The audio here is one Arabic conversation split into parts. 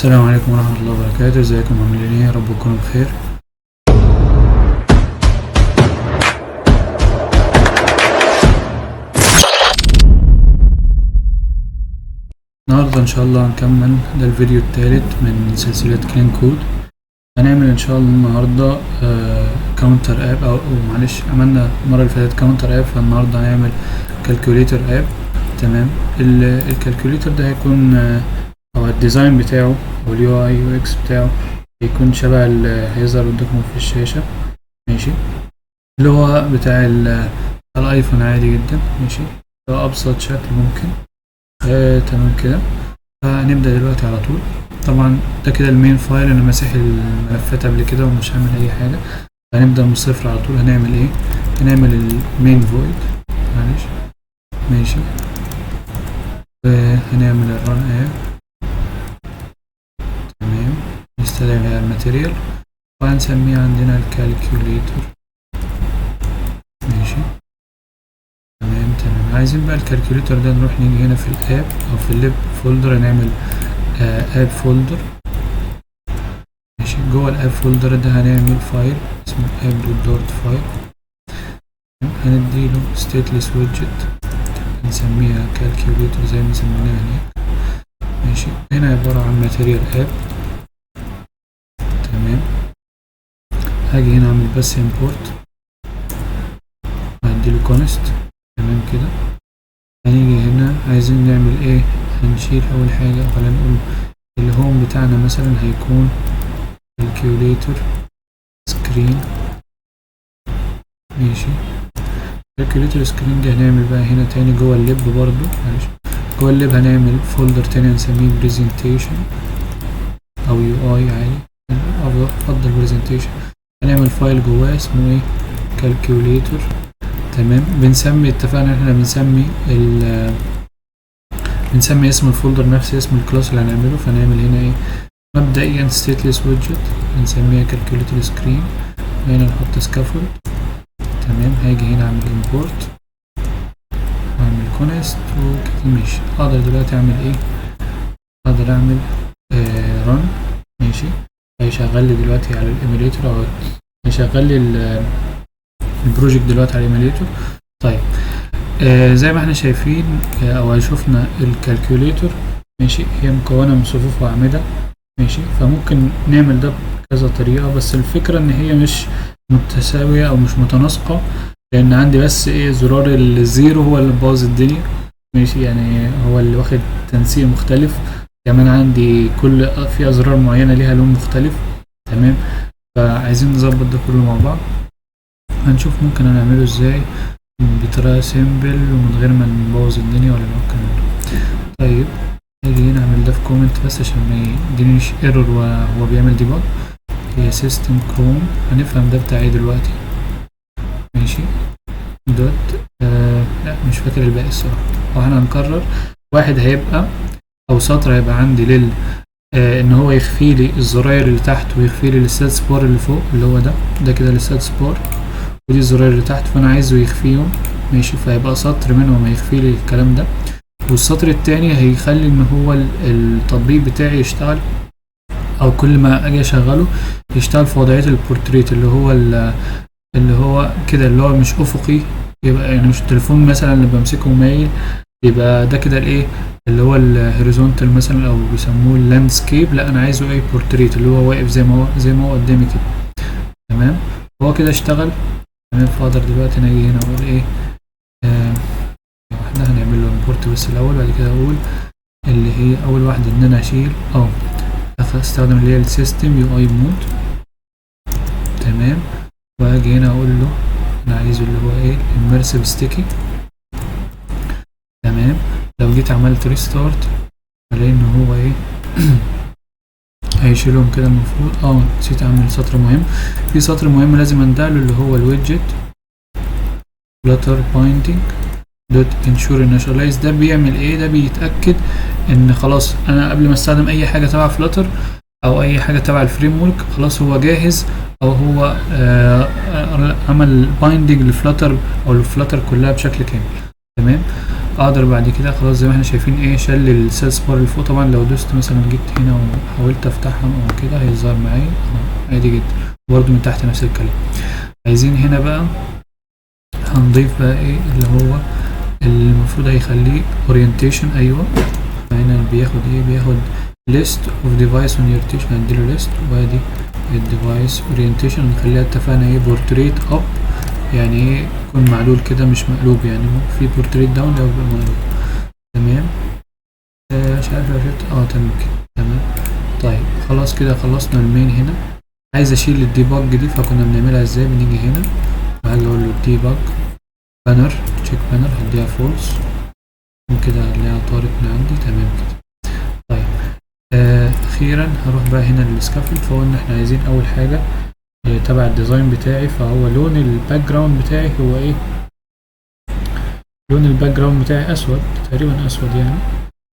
السلام عليكم ورحمة الله وبركاته. ازيكم عاملين ايه؟ يا رب تكونوا بخير. النهاردة ان شاء الله هنكمل ده الفيديو الثالث من سلسلة كلين كود. هنعمل ان شاء الله النهاردة كاونتر اب او معلش، عملنا المرة اللي فاتت كاونتر اب، فالنهاردة هنعمل كالكوليتر اب. تمام. الكالكوليتر ده هيكون او الديزاين بتاعه او اليو اي يو اكس بتاعه هيكون شبه اللي هيظهر قدامكم في الشاشة. ماشي. اللي هو بتاع الايفون عادي جدا. ماشي. ده ابسط شكل ممكن. تمام كده. فهنبدأ دلوقتي على طول. طبعا ده كده المين فايل، انا ماسح الملفات قبل كده ومش هعمل اي حاجة. هنبدأ من الصفر على طول. هنعمل ايه؟ هنعمل المين فويد. معلش. ماشي. وهنعمل الران اب. تمام. نستدعي الماتيريال وهنسميه عندنا الكالكوليتر. ماشي. تمام. عايزين بقى الكالكوليتر ده نروح نيجي هنا في الاب او في الليب فولدر، هنعمل اب فولدر. ماشي. جوه الاب فولدر ده هنعمل فايل اسمه اب.dart فايل، هنديله ستيتلس ويدجت هنسميها كالكوليتر زي ما سميناها هناك. ماشي. هنا عبارة عن ماتيريال اب. تمام. هاجي هنا اعمل بس امبورت، هديله كونست. تمام كده. هنيجي هنا عايزين نعمل ايه؟ هنشيل اول حاجة، ولا نقول الهوم بتاعنا مثلا هيكون كالكوليتر سكرين. ماشي. كالكوليتر سكرين ده هنعمل بقى هنا تاني جوه الليب برضو. معلش. جوه الليب هنعمل فولدر تاني هنسميه بريزنتيشن او يو اي عادي، افضل بريزنتيشن. هنعمل فايل جواه اسمه ايه؟ كالكوليتر. تمام. اتفقنا احنا بنسمي اسم الفولدر نفس اسم الكلاس اللي هنعمله. فنعمل هنا ايه؟ مبدئيا ستيتلس ويدجت هنسميها كالكوليتر سكرين، وهنا نحط سكافولد. تمام. هاجي هنا اعمل امبورت واعمل كونست وكده. ماشي. اقدر دلوقتي اعمل ايه؟ اقدر اعمل رن. ماشي. هيشغل لي دلوقتي على الايميليتور، او هيشغل لي البروجكت دلوقتي على الايميليتور. طيب. زي ما احنا شايفين او شفنا الكالكوليتر. ماشي. هي مكونة من صفوف وأعمدة. ماشي. فممكن نعمل ده بكذا طريقة، بس الفكرة ان هي مش متساوية او مش متناسقة، لان عندي بس ايه؟ زرار الزيرو هو اللي باظ الدنيا. ماشي. يعني هو اللي واخد تنسيق مختلف. كمان عندي في ازرار معينة ليها لون مختلف. تمام. فعايزين نظبط ده كله مع بعض. هنشوف ممكن هنعمله ازاي بطريقة سيمبل ومن غير ما نبوظ الدنيا ولا نوكل منه. طيب. هاجي هنا اعمل ده في كومنت بس عشان ما يدينيش ايرور وهو بيعمل ديباج. هي سيستم كروم. هنفهم ده بتاعي دلوقتي. ماشي. دوت لا مش فاكر الباقي الصراحة. واحنا هنكرر واحد هيبقى او سطر هيبقى عندي لل ان هو يخفي لي الزراير اللي تحت ويخفي لي الستاتس بار اللي فوق، اللي هو ده كده الستاتس بار، ودي الزراير اللي تحت، فانا عايزه يخفيهم. ماشي. فيبقى سطر منهم هيخفي لي الكلام ده، والسطر التاني هيخلي ان هو التطبيق بتاعي يشتغل، او كل ما اجي اشغله يشتغل في وضعية البورتريت، اللي هو كده، اللي هو مش افقي. يبقى يعني مش التليفون مثلا اللي بمسكه مايل، يبقى ده كده الايه؟ اللي هو الهوريزونتال مثلا، او بيسموه اللاندسكيب. لا انا عايزه ايه؟ بورتريت، اللي هو واقف زي ما هو قدامي كده. تمام. هو كده اشتغل. تمام. فاقدر دلوقتي اجي هنا اقول ايه؟ واحدة هنعمل له امبورت بس الاول، بعد كده اقول اللي هي اول واحدة ان انا اشيل استخدم اللي هي السيستم يو اي مود. تمام. واجي هنا اقول له انا عايزه اللي هو ايه؟ immersive sticky. تمام. لو جيت عملت ريستارت الاقي ان هو ايه؟ هيشيلهم كده المفروض. نسيت اعمل سطر مهم. في سطر مهم لازم اندهله، اللي هو الويدجت flutter binding دوت انشور initialize. ده بيعمل ايه؟ ده بيتاكد ان خلاص انا قبل ما استخدم اي حاجه تبع فلاتر او اي حاجه تبع الفريم ورك، خلاص هو جاهز، او هو عمل بايندنج لفلاتر او الفلاتر كلها بشكل كامل. تمام. اقدر بعد كده خلاص زي ما احنا شايفين ايه شل السيلز بار اللي فوق. طبعا لو دوست مثلا جيت هنا وحاولت افتحهم او كده هيظهر معايا عادي جدا. برضو من تحت نفس الكلام. عايزين هنا بقى هنضيف بقى ايه اللي هو المفروض هيخليه اورينتيشن. ايوه هنا بياخد ايه بياخد list of device orientation هنديله list وادي الديفايس اورينتيشن نخليها اتفقنا ايه بورتريت اب يعني ايه يكون معلول كده مش مقلوب يعني في بورتريت داون او مقلوب. تمام مش عارف تمام كده تمام. طيب خلاص كده خلصنا المين. هنا عايز اشيل الديباج دي فكنا بنعملها ازاي بنيجي هنا وهاجي اقول له ديباج بانر تشيك بانر هديها فولس وكده هنلاقيها طارت من عندي. تمام كده. طيب اخيرا هروح بقى هنا للسكافولد. فقلنا احنا عايزين اول حاجه تبع الديزاين بتاعي فهو لون الباك جراوند بتاعي هو ايه لون الباك جراوند بتاعي اسود تقريبا اسود يعني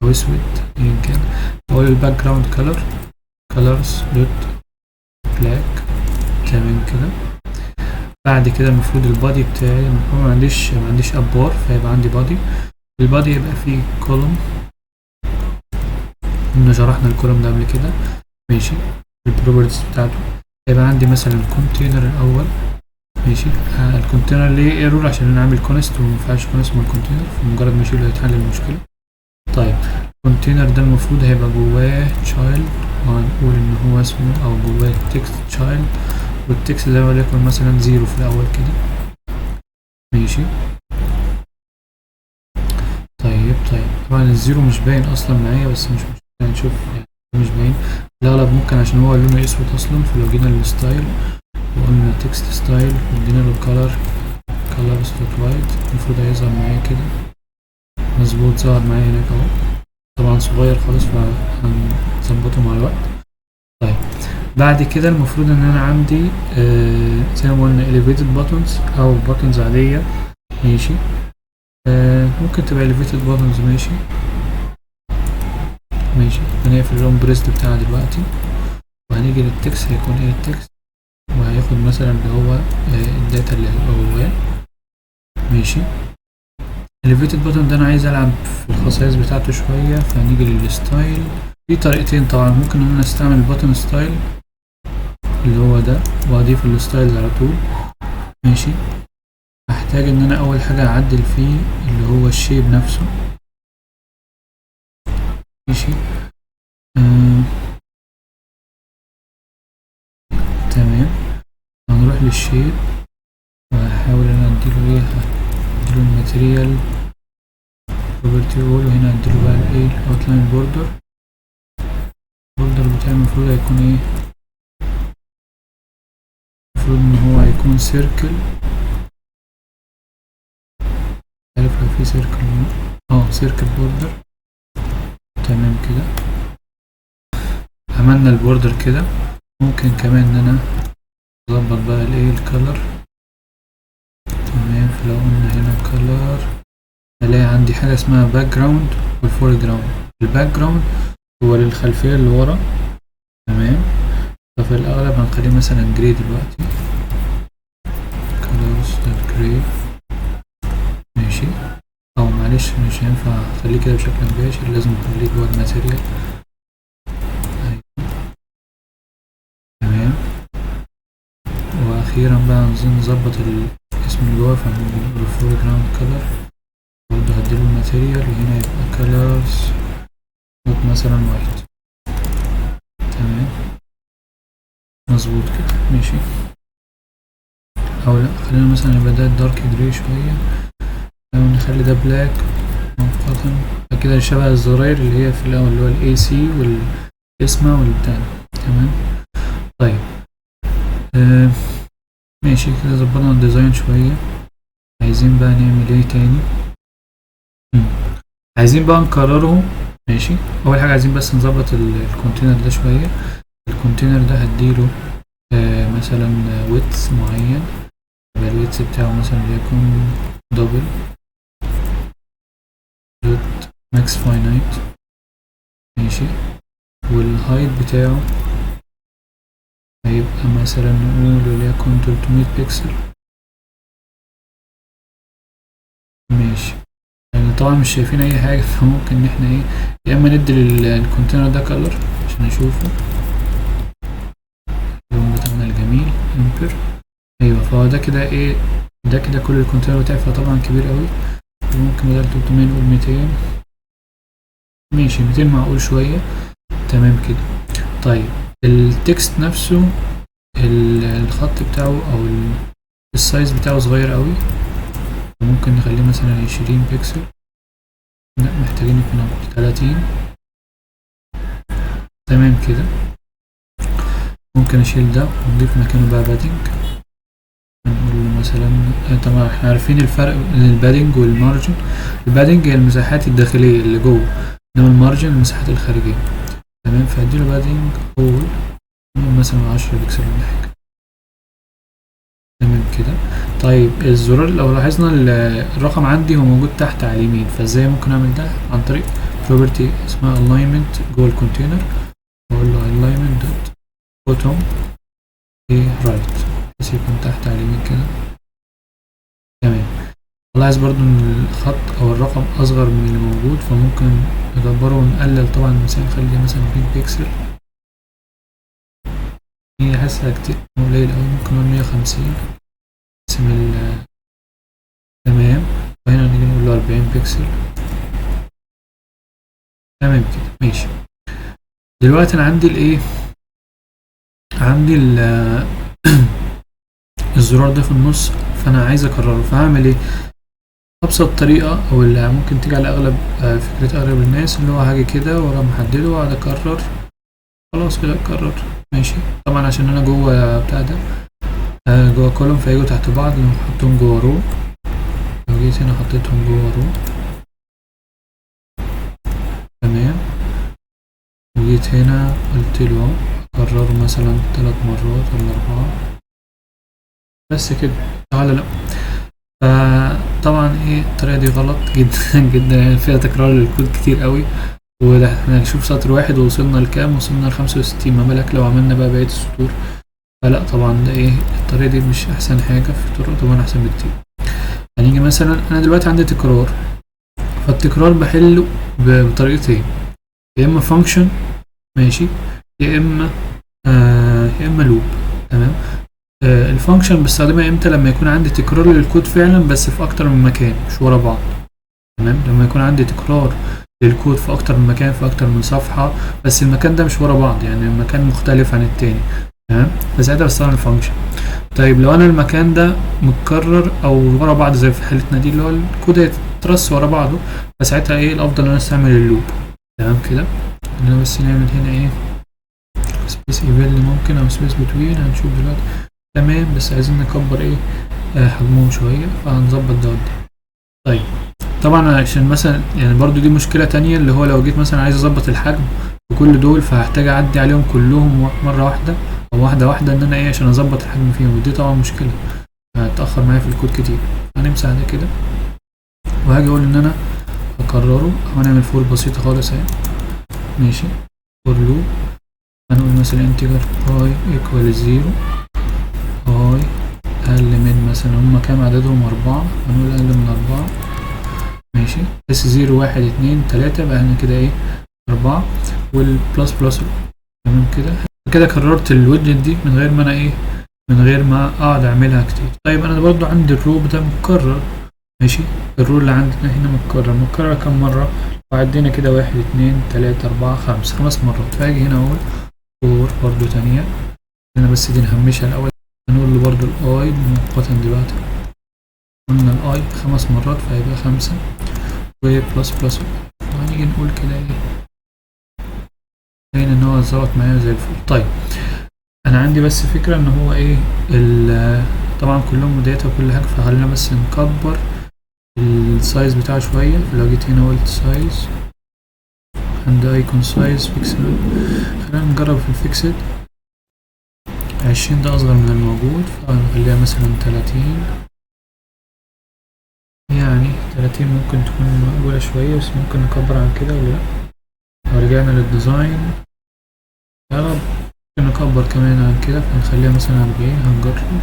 او اسود يمكن. اقول الباك جراوند كلرز دوت بلاك. تمام كده. بعد كده المفروض البادي بتاعي ما عنديش ابار فيبقى عندي بادي. البادي يبقى فيه كولوم كنا شرحنا الكولوم ده قبل كده ماشي. البروبرتيز بتاعته هيبقى عندي مثلا كونتينر الاول ماشي. الكونتينر ليه ايرور عشان انا عامل كونست ومينفعش كونست من الكونتينر فمجرد ما اشيله هيتحل المشكله. طيب الكونتينر ده المفروض هيبقى جواه تشايلد وهنقول ان هو اسمه او جواه تكست تشايلد والتكست ده وليكن مثلا 0 في الاول كده ماشي. طيب طبعا الزيرو مش باين اصلا معايا بس مش مشكله نشوف يعني مش باين الاغلب ممكن عشان هو لونه اسود اصلا. فلو جينا للستايل وقلنا تكست ستايل وادينا له كلر دوت وايت المفروض هيظهر معايا كده مظبوط. ظهر معايا هناك اهو طبعا صغير خالص فهنظبطه مع الوقت. طيب بعد كده المفروض ان انا عندي زي ما قلنا elevated buttons او buttons عاديه ماشي. ممكن تبقى elevated buttons ماشي. هنقفل اللون بريست بتاعها دلوقتي وهنيجي للتكست هيكون ايه التكست وهياخد مثلا اللي هو الداتا اللي هيبقى جواه ماشي. elevated button ده انا عايز العب في الخصائص بتاعته شويه فهنيجي للستايل. في طريقتين طبعا ممكن ان انا استعمل البutton ستايل اللي هو ده واضيف الستايل على طول ماشي. هحتاج ان انا اول حاجه اعدل فيه اللي هو الشيب نفسه ماشي. تمام هنروح للشيب وهحاول ان اديله ايه اديله الماتيريال بروبرتي اول وهنا اديله بقى الايه الاوتلاين بوردر بتاعي المفروض هيكون ايه المفروض ان هو هيكون سيركل. عارف لو في سيركل سيركل بوردر. تمام كده عملنا البوردر كده. ممكن كمان ان انا اظبط بقى الايه الكالر. تمام فلو قلنا هنا كالر هلاقي عندي حاجه اسمها باك جراوند والفور جراوند. الباك جراوند هو للخلفيه اللي ورا تمام. ففي الاغلب هنخليه مثلا جراي دلوقتي كالرز الجراي ماشي. او معلش مش هينفع اخليه كده بشكل مباشر لازم اخليه جوه الماتيريال. تمام واخيرا بقى نظبط الاسم اللي جوه فهنقول الفور جراوند كالر برضه هديله الماتيريال وهنا يبقى كالرز مثلا وايت. تمام مظبوط كده ماشي. او لا خلينا مثلا يبقى ده دارك جراي شويه او نخلي ده بلاك مؤقتا كده شبه الزراير اللي هي في الاول اللي هو الاي سي والاسمه والبتاع. تمام طيب ماشي كده ظبطنا الديزاين شويه. عايزين بقى نعمل ايه تاني عايزين بقى نكرره ماشي. اول حاجه عايزين بس نظبط الكونتينر ده شويه. الكونتينر ده هديله مثلا ويدث معين يبقى الويدث بتاعه مثلا يكون دبل دوت ماكس فاينايت ماشي. والهايت بتاعه هيبقى مثلا نقول وليكن 300 بكسل ماشي. يعني طبعا مش شايفين اي حاجة، فممكن ان احنا ايه يا اما ندي للكونتينر ده كلر عشان نشوفه اللون بتاعنا الجميل امبر. ايوه فهو ده كده ايه، ده كده كل الكونتينر بتاعي، فطبعا كبير قوي. ممكن بدل 300 نقول 200. ماشي 200 معقول شوية. تمام كده. طيب التكست نفسه الخط بتاعه او السايز بتاعه صغير قوي، ممكن نخليه مثلا 20 بكسل. لا محتاجين يكون 30. تمام كده. ممكن اشيل ده ونضيف مكانه بقى بادنج. هنقول له مثلا طبعا احنا عارفين الفرق بين البادنج والمارجن. البادنج هي المساحات الداخلية اللي جوه، انما المارجن المساحات الخارجية. تمام فهديله بادنج اول مثلا 10 بكسل ولا حاجة. تمام كده. طيب الزرار لو لاحظنا الرقم عندي هو موجود تحت على اليمين، فازاي ممكن اعمل ده؟ عن طريق بروبرتي اسمها alignment جوه الكونتينر، واقول له alignment دوت bottom right بس يكون تحت على اليمين كده. تمام. لاحظ برضو ان الخط او الرقم اصغر من اللي موجود، فممكن ندبره ونقلل طبعا المثال، نخليه مثلا 100 بكسل. هي حاسة كتير قليل اوي، ممكن نقول 150 اسم تمام. وهنا نيجي نقول له 40 بكسل. تمام كده ماشي. دلوقتي انا عندي الايه، عندي الزرار ده في النص، فانا عايز اكرره، فهعمل ايه؟ ابسط طريقه او اللي ممكن تيجي على اغلب فكره اغلب الناس، اللي هو هاجي كده ورا محدده واقعد اكرر. خلاص كده اكرر. ماشي. طبعا عشان انا جوه بتاع ده جوه كولوم، فيجوا تحت بعض لما احطهم جوه رو. لو جيت هنا حطيتهم جوه رو. تمام. وجيت هنا قلت له اكرره مثلا 3 مرات ولا 4 بس كده. تعالى لا. فطبعا ايه الطريقة دي غلط جدا جدا، يعني فيها تكرار للكود كتير قوي. وده احنا هنشوف سطر واحد ووصلنا لكام، وصلنا ل65، ما بالك لو عملنا بقى بقية السطور. فلا طبعا ده ايه الطريقة دي مش احسن حاجة، في طرق طبعا احسن بكتير. هنيجي مثلا انا دلوقتي عندي تكرار، فالتكرار بحله بطريقتين، يا اما فانكشن ماشي، يا اما يا اما لوب. تمام. الفانكشن بستخدمها امتى؟ لما يكون عندي تكرار للكود فعلا بس في اكتر من مكان مش ورا بعض. تمام. لما يكون عندي تكرار للكود في اكتر من مكان في اكتر من صفحة، بس المكان ده مش ورا بعض، يعني المكان مختلف عن التاني. تمام. فساعتها بستخدم الفانكشن. طيب لو انا المكان ده متكرر او ورا بعض زي في حالتنا دي، اللي هو الكود هيترص ورا بعضه، فساعتها ايه الافضل ان انا استعمل اللوب. تمام كده. انا بس نعمل هنا ايه سبيس ايفيل ممكن او سبيس بتوين، هنشوف دلوقتي. تمام. بس عايزين نكبر ايه حجمهم شوية، فهنظبط ده. طيب طبعا عشان مثلا يعني برضو دي مشكلة تانية، اللي هو لو جيت مثلا عايز اظبط الحجم في كل دول، فهحتاج اعدي عليهم كلهم مرة واحدة او واحدة واحدة، ان انا ايه عشان اظبط الحجم فيهم، ودي طبعا مشكلة هتأخر معايا في الكود كتير. هنمسح ده كده، وهاجي اقول ان انا هكرره، او هنعمل فور بسيطة خالص اهي. ماشي. فور لوب. هنقول مثلا انتجر اي ايكوال 0، اي اقل من مثلا هما كام عددهم 4، هنقول اقل من 4. ماشي. بس 0 1 2 3 بقى هنا كده ايه 4، والبلس بلس. تمام كده. كده كررت الويدجت دي من غير ما انا ايه، من غير ما اقعد اعملها كتير. طيب انا برضو عندي الرو ده مكرر. ماشي. الرو اللي عندنا هنا مكرر كم مرة؟ وعدينا كده 1 2 3 4 5 مرات، فاجي هنا اقول فور برضو تانية. هنا بس دي نهمشها الاول. هنقول له برضو الاي مؤقتا دلوقتي، قلنا الاي 5 مرات فهيبقى 5 وبلس بلس. وهنيجي نقول كده ايه، باين ان هو ظبط معايا زي الفل. طيب انا عندي بس فكرة ان هو ايه طبعا كلهم داتا وكل حاجة، فخلينا بس نكبر السايز بتاعه شوية. فلو جيت هنا قلت سايز عند ايكون سايز فيكسد، خلينا نجرب في الفيكسد. 20 ده اصغر من الموجود، فنخليها مثلا 30. يعني 30 ممكن تكون مقبولة شوية، بس ممكن نكبر عن كده ولا لأ؟ لو رجعنا للديزاين يا رب ممكن نكبر كمان عن كده، فنخليها مثلا 40. هنجرب.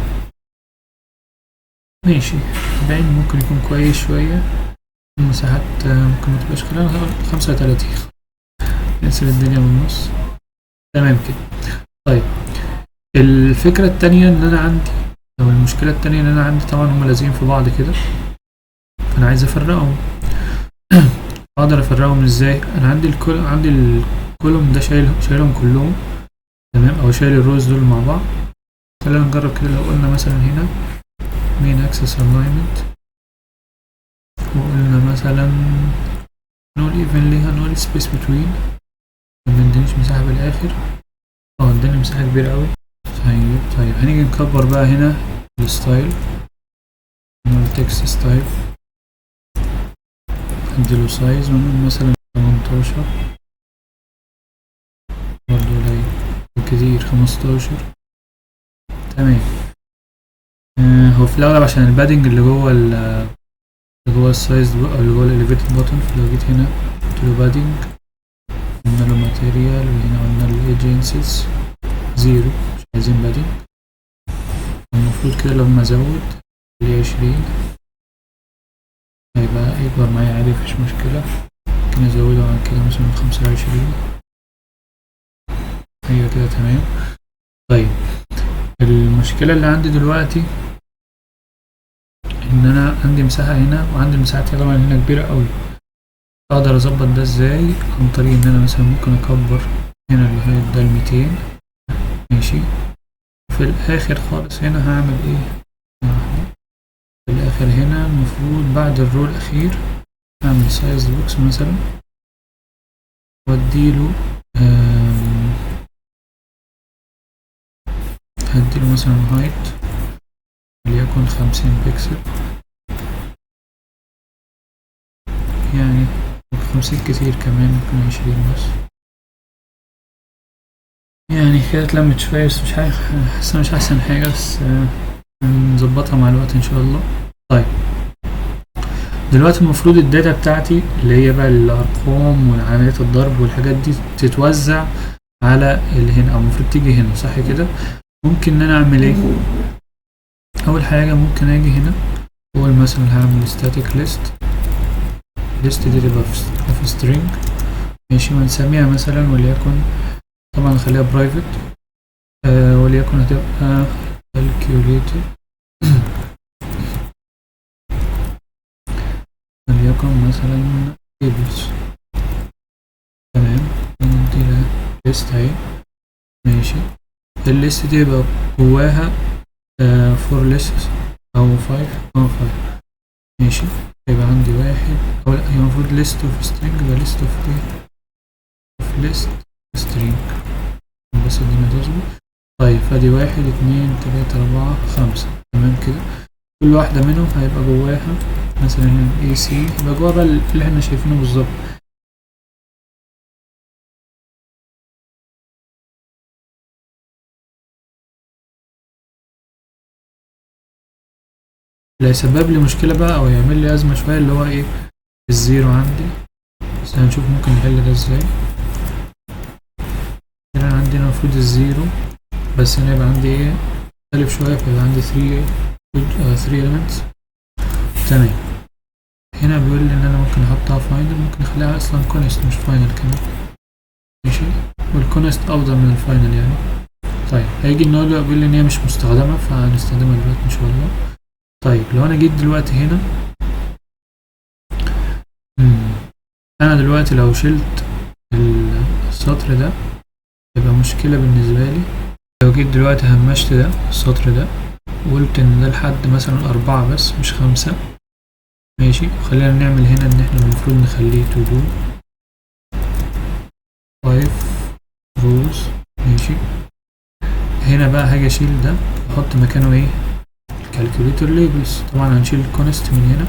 ماشي. 40 ممكن يكون كويس شوية. المساحات ممكن متبقاش، خلينا نقول 35، نقسم الدنيا بالنص. تمام كده. طيب الفكرة التانية ان انا عندي، او المشكلة التانية ان انا عندي طبعا هما لازقين في بعض كده، فانا عايز افرقهم. اقدر افرقهم ازاي؟ انا عندي الكولوم ده شايلهم كلهم، تمام، او شايل الروز دول مع بعض. خلينا نجرب كده. لو قلنا مثلا هنا مين اكسس الاينمنت، وقلنا مثلا نقول ايفنلي، هنقول سبيس بتوين، مندينيش مساحة بالاخر. اداني مساحة كبيرة اوي. طيب هنيجي نكبر بقى هنا الستايل، نقول تكست ستايل، نديله سايز ونقول مثلا 18، برضه قليل كتير 15. تمام. هو في الأغلب عشان البادنج اللي جوه السايز بقى، اللي جوه الاليفيتد بوتن. فلو جيت هنا قلت له بادنج، قلنا له ماتيريال، وهنا قلنا له ايجنسيز 0، مش عايزين بادنج. المفروض كده لما ازود اللي 20 هيبقى يكبر معايا عادي، مفيش مشكلة. ممكن ازوده عن كده مثلا 25. ايوه كده تمام. طيب المشكلة اللي عندي دلوقتي ان انا عندي مساحة هنا، وعندي مساحات طبعا هنا كبيرة قوي. اقدر اظبط ده ازاي؟ عن طريق ان انا مثلا ممكن اكبر هنا اللي هي ده 200، ماشي. في الاخر خالص هنا هعمل ايه؟ في الاخر هنا المفروض بعد الرو الاخير هعمل سايز بوكس مثلا، واديله هديله مثلا هايت وليكن 50 بكسل، يعني 50 كتير كمان، ممكن 20 بس. يعني كده اتلمت شوية، بس مش حاسة مش أحسن حاجة، بس نظبطها مع الوقت إن شاء الله. طيب دلوقتي المفروض الداتا بتاعتي اللي هي بقى الأرقام وعملية الضرب والحاجات دي تتوزع على اللي هنا، أو المفروض تيجي هنا، صح كده؟ ممكن إن أنا أعمل إيه؟ أول حاجة ممكن أجي هنا أقول مثلا هعمل static list دي تبقى في string، ماشي، ونسميها مثلا وليكن، طبعا نخليها برايفت، وليكن هتبقى calculator وليكن مثلا tables. تمام. نديلها list اهي، ماشي. الليست دي يبقى جواها 4 lists او 5 ماشي. يبقى عندي واحد، او لا، هي المفروض list of string، يبقى list of list string، بس الدنيا تظبط. طيب فادي 1 2 3 4 5، تمام كده. كل واحدة منهم هيبقى جواها مثلا هنا AC، يبقى جواها بقى اللي احنا شايفينه بالظبط. اللي هيسبب لي مشكلة بقى أو يعمل لي أزمة شوية اللي هو إيه؟ الزيرو عندي. بس هنشوف ممكن نحل ده ازاي. هنا عندنا المفروض الزيرو، بس هنا يبقى عندي ايه؟ مختلف شوية، فيبقى عندي 3 elements. تمام. هنا بيقول لي ان انا ممكن احطها فاينل، ممكن اخليها اصلا كونست مش فاينل كمان، ماشي. والكونست افضل من الفاينل يعني. طيب هيجي النهارده يقول لي ان هي مش مستخدمة، فهنستخدمها دلوقتي ان شاء الله. طيب لو انا جيت دلوقتي هنا، انا دلوقتي لو شلت السطر ده يبقى مشكلة بالنسبة لي. لو جيت دلوقتي همشت ده السطر ده وقلت ان ده لحد مثلا 4 بس مش 5، ماشي. خلينا نعمل هنا ان احنا المفروض نخليه to do 5 rows، ماشي. هنا بقى هاجي اشيل ده واحط مكانه ايه؟ calculator labels. طبعا هنشيل الكونست من هنا،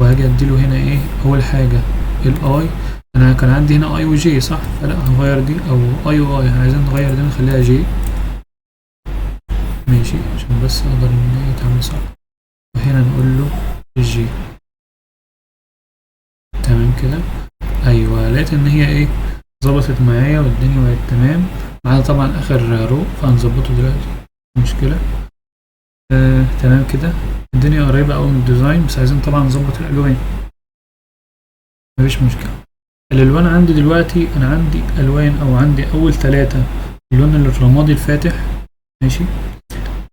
وهاجي اديله هنا ايه؟ اول حاجة الاي، انا كان عندي هنا اي وجي صح، فلا هنغير دي، او اي واي عايزين نغير دي نخليها جي، ماشي، عشان بس اقدر ان هي يتعمل صح. وهنا نقول له جي، تمام كده. ايوه لقيت ان هي ايه؟ ظبطت معايا والدنيا بقت تمام، ما عدا طبعا اخر رو، فهنظبطه دلوقتي مشكلة. تمام كده. الدنيا قريبة اوي من الديزاين، بس عايزين طبعا نظبط الالوان. مفيش مشكلة. الالوان عندي دلوقتي انا عندي الوان، او عندي اول 3 اللون الرمادي الفاتح، ماشي.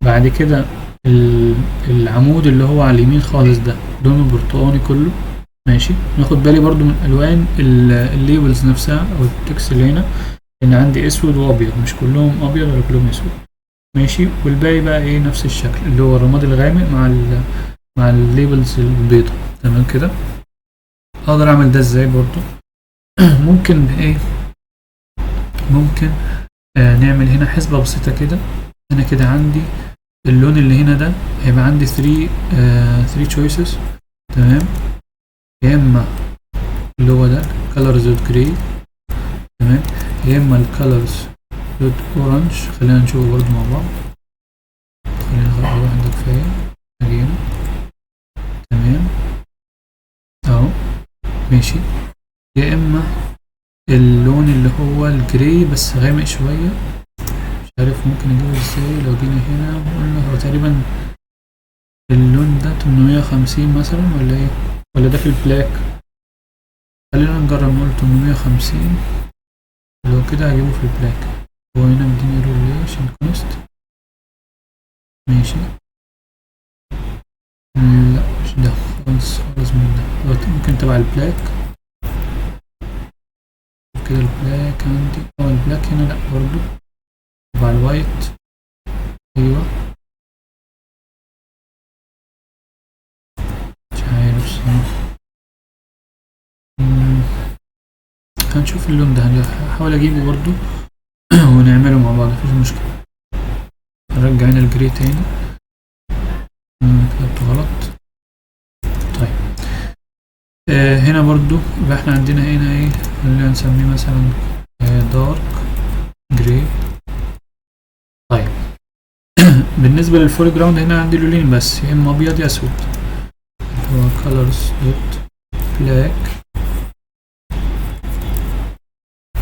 بعد كده العمود اللي هو على اليمين خالص ده لونه برتقاني كله، ماشي. ناخد بالي برضو من الوان الليبلز نفسها او التكست اللي هنا، ان عندي اسود وابيض، مش كلهم ابيض ولا كلهم اسود، ماشي. والباقي بقى ايه نفس الشكل اللي هو الرمادي الغامق مع الليبلز البيضة، تمام كده. اقدر اعمل ده ازاي برضو؟ ممكن ايه، ممكن نعمل هنا حسبة بسيطة كده. انا كده عندي اللون اللي هنا ده هيبقى عندي 3 choices، تمام. يا اما اللي هو ده colors dot gray، تمام، يا اما الcolors dot orange. خلينا نشوفه برضو مع بعض. خلينا نغير واحد ده كفاية. اجي هنا، تمام اهو، ماشي. يا اما اللون اللي هو الجراي بس غامق شوية، مش عارف ممكن اجيبه ازاي. لو جينا هنا وقلنا هو تقريبا اللون ده 850 مثلا ولا ايه، ولا ده في البلاك. خلينا نجرب نقول 850. لو كده هجيبه في البلاك. هو هنا مديني ريليشن كونست، ماشي. لا مش ده خالص خالص، من ده ممكن تبع البلاك كده. البلاك عندي البلاك هنا لا برضو تبع الوايت. ايوه مش عارف صراحة. هنشوف اللون ده، هحاول اجيبه برضو ونعمله مع بعض، مفيش مشكلة. نرجع هنا الجري تاني، كتبت غلط. طيب هنا برضو يبقى احنا عندنا هنا ايه اللي هنسميه مثلا دارك جري. طيب بالنسبة للفور جراوند هنا عندي لونين بس، يا اما ابيض يا اسود، هو colors dot black،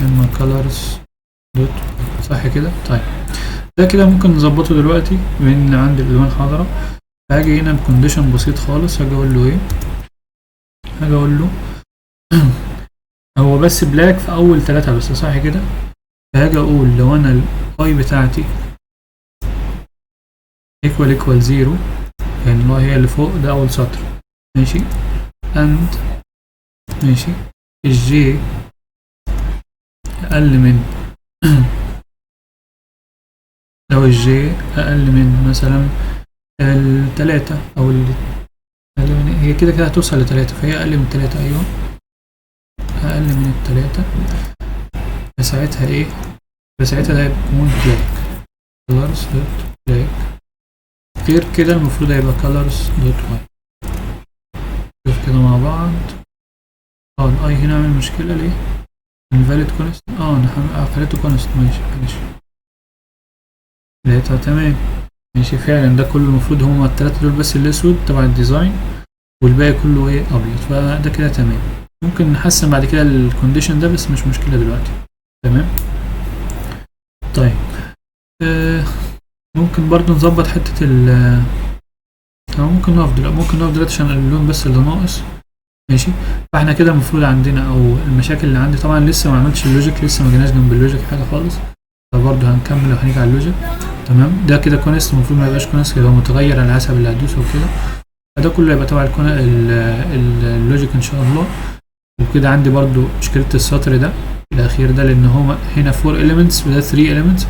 يا اما colors dot، صح كده. طيب ده كده ممكن نظبطه دلوقتي بما ان عندي الالوان حاضرة. هاجي هنا بكونديشن بسيط خالص، هاجي اقول له ايه، هاجي اقول له هو بس بلاك في اول 3 بس، صح كده. فهاجي اقول لو انا الاي بتاعتي equal 0، يعني اللي هي اللي فوق ده اول سطر، ماشي. and ماشي الجي اقل من لو الجي اقل من مثلا 3 او اقل من، هي كده كده هتوصل ل3، فهي اقل من 3. ايوه اقل من 3. فساعتها ايه، فساعتها ده هيكون بلاك، colors dot black. غير كده المفروض هيبقى colors dot white. شوف كده مع بعض. الاي هنا عامل مشكلة ليه؟ invalid constant. انا خليته constant، ماشي لقيتها تمام، ماشي. فعلا ده كله المفروض هما ال3 دول بس الاسود تبع الديزاين، والباقي كله ايه ابيض، فده كده تمام. ممكن نحسن بعد كده الكونديشن ده بس مش مشكلة دلوقتي، تمام. طيب ممكن برضو نظبط حتة ممكن نقف دلوقتي عشان اللون بس اللي ناقص، ماشي. فاحنا كده المفروض عندنا او المشاكل اللي عندي، طبعا لسه ما عملتش اللوجيك، لسه ما جيناش جنب اللوجيك حاجة خالص، فبرضو هنكمل وهنيجي على اللوجيك، تمام. ده كده كونست، المفروض ما يبقاش كونست، يبقى متغير على حسب اللي هتدوسه وكده. فده كله يبقى تبع اللوجيك ان شاء الله. وكده عندي برضو مشكلة السطر ده الأخير ده، لأن هو هنا 4 elements وده 3 elements.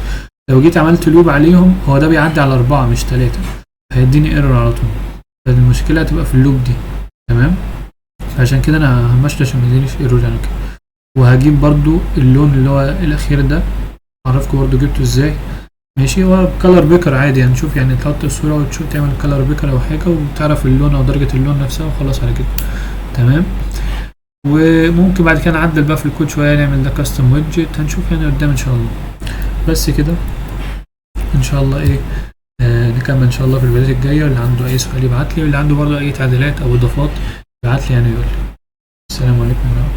لو جيت عملت لوب عليهم هو ده بيعدي على 4 مش 3، هيديني ايرور على طول. فالمشكلة هتبقى في اللوب دي، تمام. عشان كده أنا همشي عشان ميدينيش ايرور يعني كده. وهجيب برضو اللون اللي هو الأخير ده، أعرفكم برضو جبته ازاي، ماشي. هو كلر بيكر عادي، هنشوف يعني تحط الصورة وتشوف تعمل كلر بيكر أو حاجة وتعرف اللون أو درجة اللون نفسها وخلاص على كده، تمام. وممكن بعد كده نعدل بقى في الكود شويه، نعمل ده كاستم ويدجت، هنشوف يعني قدام ان شاء الله. بس كده ان شاء الله ايه نكمل ان شاء الله في الفيديوهات الجايه. اللي عنده اي سؤال يبعت لي، واللي عنده برضه اي تعديلات او اضافات يبعت لي يعني يقول لي. السلام عليكم ورحمه الله.